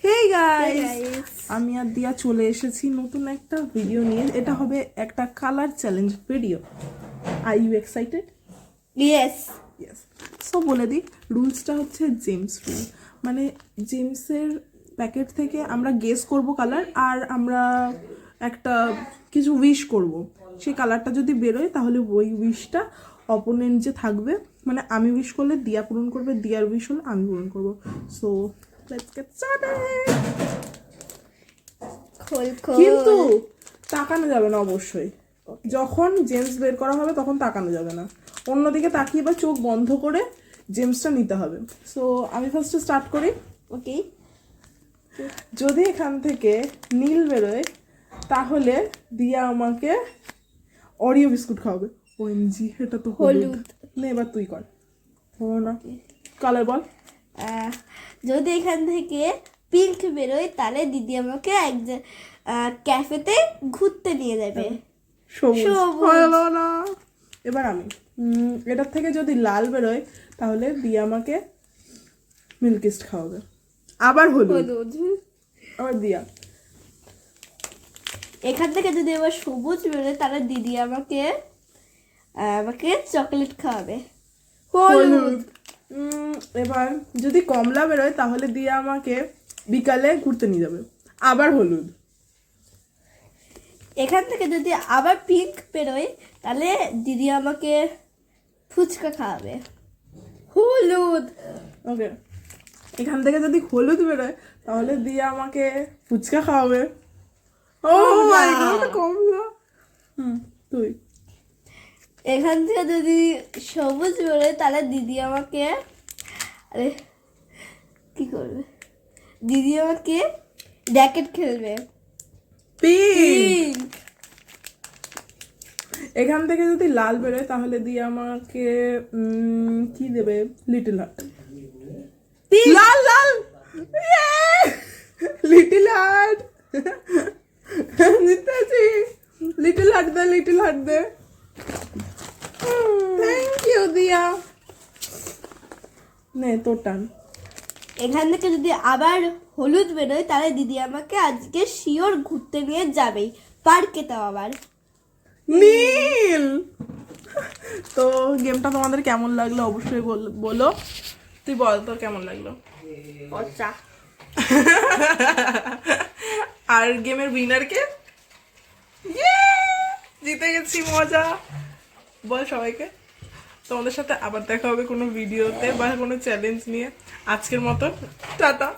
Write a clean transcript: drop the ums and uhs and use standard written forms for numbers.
Hey guys, আমি আর দিয়া চলে এসেছি নতুন একটা ভিডিও নিয়ে। এটা হবে একটা colour challenge video. Are you excited? Yes. So বলে দিই, রুলসটা হচ্ছে জেমস রুল। মানে জেমসের প্যাকেট থেকে আমরা গেস করব কালার, আর আমরা একটা কিছু উইশ করব। সেই কালারটা যদি বেরোয় তাহলে ওই উইশটা অপোনেন্ট যে থাকবে, মানে আমি উইশ করলে দিয়া পূরণ করবে, দিয়ার উইশ হলে আমি পূরণ করবো। So let's get started. কিন্তু তাকানো যাবে না অবশ্যই। যখন জেমস বের করা হবে তখন তাকানো যাবে না, অন্যদিকে তাকিয়ে বা চোখ বন্ধ করে জেমসটা নিতে হবে। সো আমি ফার্স্টে স্টার্ট করি। ওকে। যদি এখান থেকে নীল বেরোয় তাহলে দিয়া আমাকে অরিও বিস্কুট খাওয়াবে। ওএমজি, এটা তো হলুদ। না, এবার তুই কর। হলো না, কালার বল। যদি এখান থেকে পিঙ্ক বেরোয় তাহলে দিদি আমাকে এক ক্যাফেতে ঘুরতে নিয়ে যাবে। সবুজ। হলো না, এবার আমি এটার থেকে যদি লাল বেরোয় তাহলে দিয়া আমাকে মিল্কিস্ট খাওয়াবে। আবার হলুদ, আবার দিয়া। এখান থেকে যদি এবার সবুজ বেরোয় তাহলে দিদি আমাকে আমাকে চকলেট খাওয়াবে। হলুদ। এবার যদি কমলা বেরোয় তাহলে দিয়া আমাকে বিকালে ঘুরতে নিয়ে যাবে। আবার হলুদ। এখান থেকে যদি আবার পিঙ্ক বেরোয় তাহলে দিদি আমাকে ফুচকা খাওয়াবে। হলুদ। ওকে, এখান থেকে যদি হলুদ বেরোয় তাহলে দিয়া আমাকে ফুচকা খাওয়াবে। ও মাই গড, কমলা। তুই। এখান থেকে যদি সবুজ বেরোয় তাহলে দিদি আমাকে আরে কি করবে, দিদি আমাকে র্যাকেট খেলবে। পিঙ্ক। এখান থেকে যদি লাল বেরোয় তাহলে দিয়ে আমাকে কি দেবে? Little heart. লাল লাল, লিটল হার্ট। জিতেছি। লিটল হার্ট দে, লিটল হার্ট দে। থ্যাংক ইউ দিয়া। নে তোর টান। এখান থেকে যদি আবার হলুদ বেরোয় তাহলে দিদি আমাকে আজকে শিওর ঘুরতে নিয়ে যাবেই, পার্কে। তাও আবার নীল। তো গেমটা তোমাদের কেমন লাগলো অবশ্যই বলো। তুই বল তোর কেমন লাগলো। আচ্ছা, আর গেমের উইনারকে জিতে গেছি, মজা। বল সবাইকে। তোমাদের সাথে আবার দেখা হবে কোনো ভিডিওতে বা কোনো চ্যালেঞ্জ নিয়ে। আজকের মতো টাটা।